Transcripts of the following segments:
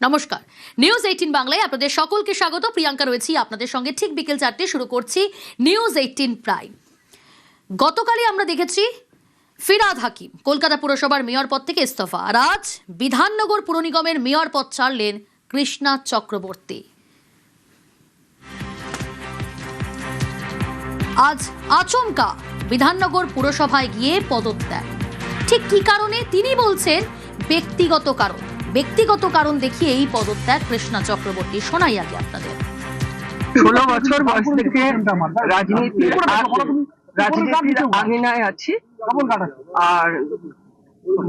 নমস্কার, নিউজ 18 বাংলায় আপনাদের সকলকে স্বাগত। প্রিয়াঙ্কা রয়েছি আপনাদের সঙ্গে ঠিক বিকেল 4টে। শুরু করছি নিউজ 18 প্রাইম। গতকালই আমরা দেখেছি ফিরহাদ হাকিম কলকাতা পুরসভার মেয়র পদ থেকে ইস্তফা, আর আজ বিধাননগর পুর নিগমের মেয়র পদ ছাড়লেন কৃষ্ণা চক্রবর্তী। আজ আচমকা বিধাননগর পুরসভায় গিয়ে পদত্যাগ। ঠিক কি কারণে? তিনি বলছেন ব্যক্তিগত কারণ। ব্যক্তিগত কারণ দেখিয়ে এই পদত্যাগ কৃষ্ণা চক্রবর্তী। শোনাই আগে আপনাদের। 16 বছর বয়স থেকে রাজনীতির আঙিনায় আছি, আর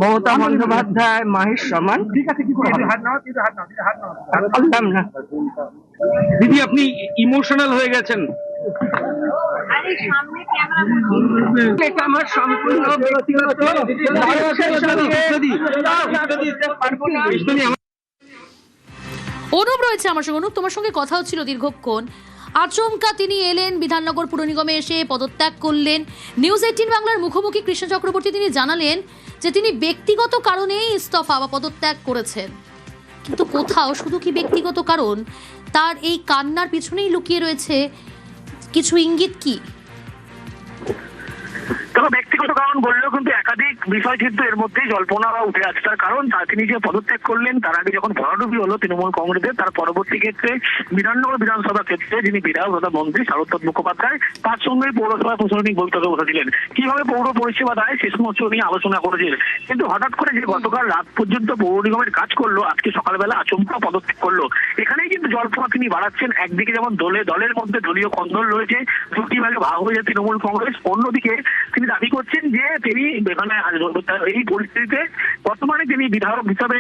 মমতা বন্দ্যোপাধ্যায় মায়ের সমান। বললাম না দিদি, আপনি ইমোশনাল হয়ে গেছেন। এটা আমার সম্পূর্ণ ব্যক্তিগত। অনুপ রয়েছে আমার সঙ্গে। অনুপ, তোমার সঙ্গে কথা হচ্ছিল দীর্ঘক্ষণ। আচমকা তিনি এলেন, বিধাননগর পুর নিগমে এসে পদত্যাগ করলেন। নিউজ 18 বাংলার মুখোমুখি কৃষ্ণ চক্রবর্তী তিনি জানালেন যে তিনি ব্যক্তিগত কারণেই ইস্তফা বা পদত্যাগ করেছেন। কিন্তু কোথাও শুধু কি ব্যক্তিগত কারণ, তার এই কান্নার পিছনেই লুকিয়ে রয়েছে কিছু ইঙ্গিত। কি তবে ব্যক্তিগত কারণ বললেও কিন্তু একাধিক বিষয় কিন্তু এর মধ্যেই জল্পনা উঠে আসছে। তার কারণ তিনি যে পদত্যাগ করলেন তার আগে যখন ভরাডুবি হলো তৃণমূল কংগ্রেসের, তার পরবর্তী ক্ষেত্রে বিধাননগর বিধানসভা ক্ষেত্রে যিনি বিধায়ক তথা মন্ত্রী শারদ মুখোপাধ্যায় তার সঙ্গে পৌরসভা প্রশাসনিক বৈঠকে বসেছিলেন। কিভাবে পৌর পরিষেবা দেয় সে সমস্ত নিয়ে আলোচনা করেছিলেন। কিন্তু হঠাৎ করে যে গতকাল রাত পর্যন্ত পৌর নিগমের কাজ করলো, আজকে সকালবেলা আচমকা পদত্যাগ করলো। এখানেই কিন্তু জল্পনা তিনি বাড়াচ্ছেন। একদিকে যেমন দলের মধ্যে দলীয় কন্দল রয়েছে, দুটি ভাগে ভাগ হয়েছে তৃণমূল কংগ্রেস। অন্যদিকে তিনি দাবি করছেন যে তিনি এখানে এই পরিস্থিতিতে বর্তমানে তিনি বিধায়ক হিসাবে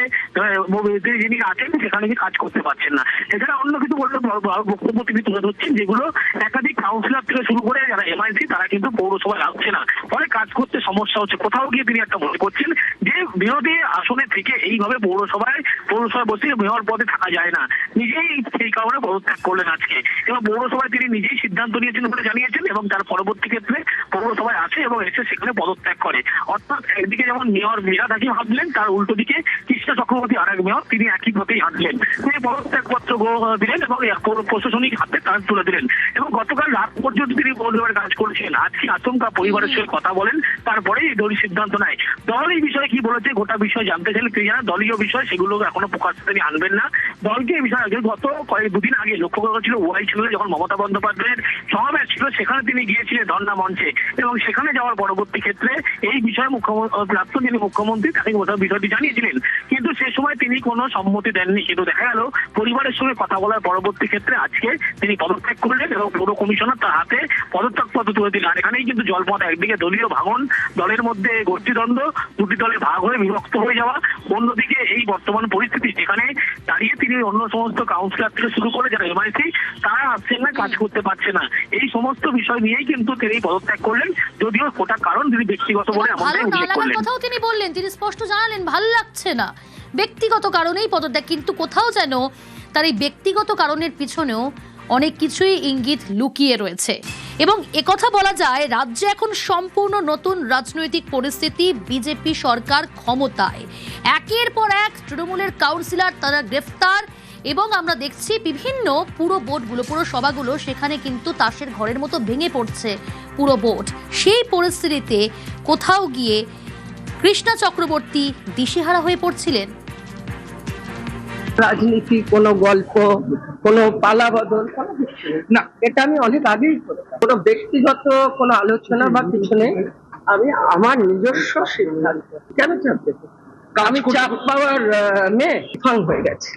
যিনি আছেন সেখানে কাজ করতে পারছেন না। এছাড়া অন্য কিছু বক্তব্য তিনি তুলে ধরছেন, যেগুলো একাধিক কাউন্সিলর থেকে শুরু করে যারা এমআইসি তারা কিন্তু পৌরসভায় আসছে না, ফলে কাজ করতে সমস্যা হচ্ছে। কোথাও গিয়ে তিনি একটা মনে করছেন যে বিরোধী আসনে থেকে এইভাবে পৌরসভায় বসে মেয়র পদে থাকা যায় না। নিজেই সেই কারণে পদত্যাগ করলেন আজকে, এবং পৌরসভায় তিনি নিজেই সিদ্ধান্ত নিয়েছেন বলে জানিয়েছেন, এবং তার পরবর্তী ক্ষেত্রে পৌরসভায় আসে এবং এসে সেখানে পদত্যাগ করে। অর্থাৎ একদিকে যেমন মেয়র ফিরহাদ হাকিম হাঁটলেন, তার উল্টো দিকে কৃষ্ণা চক্রবর্তী আরেক মেয়র তিনি একই পথেই হাঁটলেন। তিনি পদত্যাগপত্র দিলেন এবং প্রশাসনিক হাতে তার তুলে দিলেন, এবং গতকাল রাত পর্যন্ত তিনি পৌরসভার কাজ করেছেন। আজকে আচমকা পরিবারের সঙ্গে কথা বলেন, তারপরেই এই দলীয় সিদ্ধান্ত নেয়। দল এই বিষয়ে কি বলেছে গোটা বিষয় জানতে চাইলে তিনি জানান দলীয় বিষয় সেগুলো এখনো প্রকাশ তিনি আনবেন না। দলকে এই বিষয়ে গত দুদিন আগে লক্ষ্য করা ছিল ওয়াই ছিল যখন মমতা বন্দ্যোপাধ্যায়ের সমাবেশ ছিল, সেখানে তিনি গিয়েছিলেন ধর্ণা মঞ্চে, এবং সেখানে যাওয়ার পরবর্তী ক্ষেত্রে এই বিষয়ে প্রাক্তন যিনি মুখ্যমন্ত্রী তাকে বিষয়টি জানিয়েছিলেন, কিন্তু সে সময় তিনি কোনো সম্মতি দেননি। কিন্তু দেখা গেল পরিবারের সঙ্গে কথা বলার পরবর্তী ক্ষেত্রে আজকে তিনি পদত্যাগ করলেন এবং পৌর কমিশনার তার হাতে পদত্যাগপত্র তুলে দিলেন। আর এখানেই কিন্তু জলপথ, একদিকে দলীয় ভাঙন, দলের মধ্যে গোষ্ঠীদ্বন্দ্ব, দুটি দলে ভাগ হয়ে বিভক্ত হয়ে যাওয়া, অন্যদিকে এই বর্তমান পরিস্থিতি যেখানে দাঁড়িয়ে তিনি অন্য সমস্ত কাউন্সিলর থেকে শুরু করে যারা এমআইসি তারা আসছেন না, কাজ করতে পারছে না। এই সমস্ত বিষয় নিয়েই কিন্তু তিনি পদত্যাগ করলেন, যদিও গোটা কারণ তিনি ব্যক্তিগত বলে এমনটাই উল্লেখ করলেন। কথাও তিনি বললেন, তিনি স্পষ্ট জানালেন ভালো লাগছে না, ব্যক্তিগত কারণেই পদত্যাগ। কিন্তু কোথাও যেন তার এই ব্যক্তিগত কারণের পিছনেও অনেক কিছুই ইঙ্গিত লুকিয়ে রয়েছে। এবং একথা বলা যায়, রাজ্যে এখন সম্পূর্ণ নতুন রাজনৈতিক পরিস্থিতি। বিজেপি সরকার ক্ষমতায়, একের পর এক তৃণমূলের কাউন্সিলর তারা গ্রেফতার, এবং আমরা দেখছি বিভিন্ন পুরো বোর্ডগুলো, পুরো সভাগুলো সেখানে কিন্তু তাসের ঘরের মতো ভেঙে পড়ছে পুরো বোর্ড। সেই পরিস্থিতিতে কোথাও গিয়ে কৃষ্ণা চক্রবর্তী দিশেহারা হয়ে পড়ছিলেন। রাজনীতি কোনো গল্প, কোনো পালা বদল না, এটা আমি অনেক আগেই করেছি। কোনো ব্যক্তিগত কোনো আলোচনা বা কিছু নেই। আমি আমার নিজস্ব সিদ্ধান্ত। কেন চাপ দেবো? আমি চাপ পাওয়ার মেয়ে ফাং হয়ে গেছে,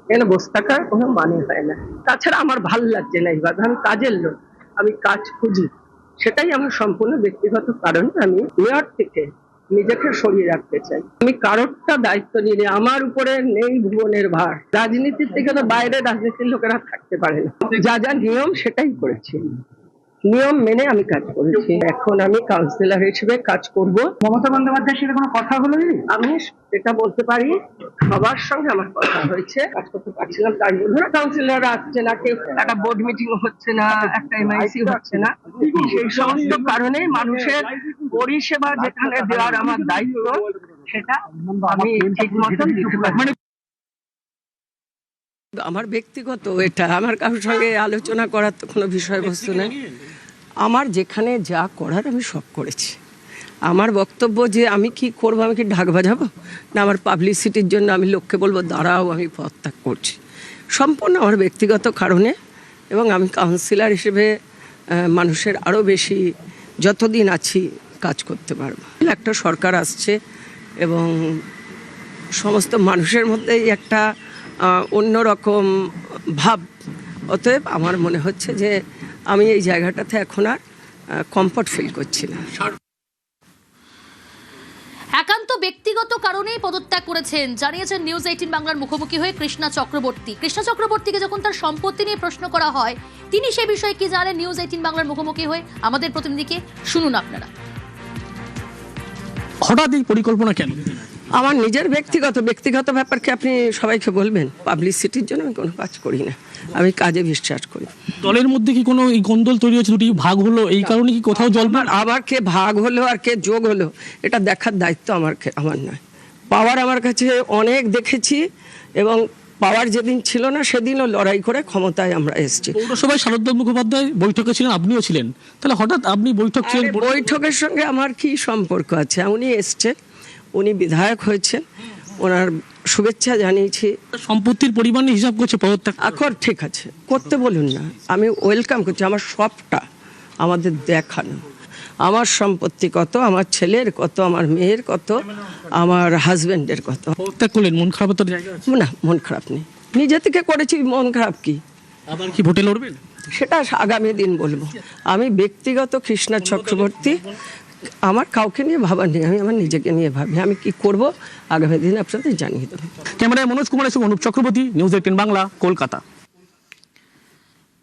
এখানে বসে থাকার কোনো মানে হয় না। তাছাড়া আমার ভাল লাগছে না এইভাবে। আমি কাজের লোক, আমি কাজ খুঁজি, সেটাই আমার সম্পূর্ণ ব্যক্তিগত কারণ। আমি মেয়র থেকে নিজেকে সরিয়ে রাখতে চাই। আমি কারোরটা দায়িত্ব নিয়ে, আমার উপরে নেই ভুবনের ভার। রাজনীতির থেকে তো বাইরে রাজনীতির লোকেরা থাকতে পারে না। যা যা নিয়ম সেটাই করেছি, নিয়ম মেনে আমি কাজ করেছি। এখন আমি কাউন্সিলর হিসেবে কাজ করব। মমতা বন্দ্যোপাধ্যায়ের সাথে কোনো কথা হলো? আমি এটা বলতে পারি সবার সঙ্গে আমার কথা হয়েছে, কাজ করতে পারছিলাম তাই বলবো। কাউন্সিলর আসছে না, কেউ একটা বোর্ড মিটিং হচ্ছে না, একটা এমআইসি হচ্ছে না, সেই সমস্ত কারণে মানুষের পরিষেবা যেখানে দেওয়ার আমার দায়িত্ব সেটা আমি ঠিক মতন দিতে পারি। আমার ব্যক্তিগত এটা, আমার কারোর সঙ্গে আলোচনা করার তো কোনো বিষয়বস্তু নেই। আমার যেখানে যা করার আমি সব করেছি। আমার বক্তব্য যে আমি কি করবো, আমি কি ঢাক বাজাবো না আমার পাবলিসিটির জন্য আমি লোককে বলবো দাঁড়াও আমি পদত্যাগ করছি, সম্পূর্ণ আমার ব্যক্তিগত কারণে। এবং আমি কাউন্সিলর হিসেবে মানুষের আরও বেশি যতদিন আছি কাজ করতে পারবো। একটা সরকার আসছে এবং সমস্ত মানুষের মধ্যেই একটা অন্যরকম ভাব, অতএব আমার মনে হচ্ছে যে আমি এই জায়গাটাতে এখন আর কমফর্ট ফিল করছি না। একান্ত ব্যক্তিগত কারণেই পদত্যাগ করেছেন জানিয়েছেন নিউজ 18 বাংলার মুখোমুখি হয়ে কৃষ্ণা চক্রবর্তী। কৃষ্ণা চক্রবর্তীকে যখন তার সম্পত্তি নিয়ে প্রশ্ন করা হয়, তিনি সে বিষয়ে কি জানেন নিউজ 18 বাংলার মুখোমুখি হয়ে আমাদের প্রতিনিধিকে শুনুন আপনারা। হঠাৎ এই পরিকল্পনা কেন? আমার নিজের ব্যক্তিগত ব্যাপারকে আপনি সবাইকে বলবেন? পাবলিসিটির জন্য আমি কোনো কাজ করি না, আমি কাজে বিশ্বাস করি। দলের মধ্যে কি কোনো এই গোন্দল তৈরি হয়েছে, দুটি ভাগ হলো, এই কারণে কি কোথাও জল্পনা? আবার কে ভাগ হলো আর কে যোগ হলো এটা দেখার দায়িত্ব আমার নয়। পাওয়ার আমার কাছে অনেক দেখেছি এবং পাওয়ার যেদিন ছিল না সেদিনও লড়াই করে ক্ষমতায় আমরা এসেছি। পৌরসভায় শারদা মুখোপাধ্যায় বৈঠকে ছিলেন, আপনিও ছিলেন, তাহলে হঠাৎ আপনি বৈঠক ছিলেন? বৈঠকের সঙ্গে আমার কি সম্পর্ক আছে? উনি এসছেন, উনি বিধায়ক হয়েছেন, ওনার শুভেচ্ছা জানিয়েছি। সম্পত্তির পরিমাণ নিয়ে হিসাব করছে পদত্যাগ। এখন ঠিক আছে, করতে বলুন না, আমি ওয়েলকাম করছি। আমার সবটা আমাদের দেখানো, আমার সম্পত্তি কত, আমার ছেলের কত, আমার মেয়ের কত, আমার হাজবেন্ডের কত। পদত্যাগ করলেন, মন খারাপের তো জায়গা আছে? না, মন খারাপ নেই, নিজে থেকে করেছি, মন খারাপ কি? আবার কি ভোটে লড়বেন? সেটা আগামী দিন বলবো। আমি ব্যক্তিগত কৃষ্ণা চক্রবর্তী, আমার কাউকে নিয়ে ভাবা নেই, আমি আমার নিজেকে নিয়ে ভাবি। আমি কি করব আগামী দিন আপনাদের জানিয়ে দেবো। ক্যামেরায় মনোজ কুমারের সঙ্গে অনুপ চক্রবর্তী, নিউজ 18 বাংলা, কলকাতা।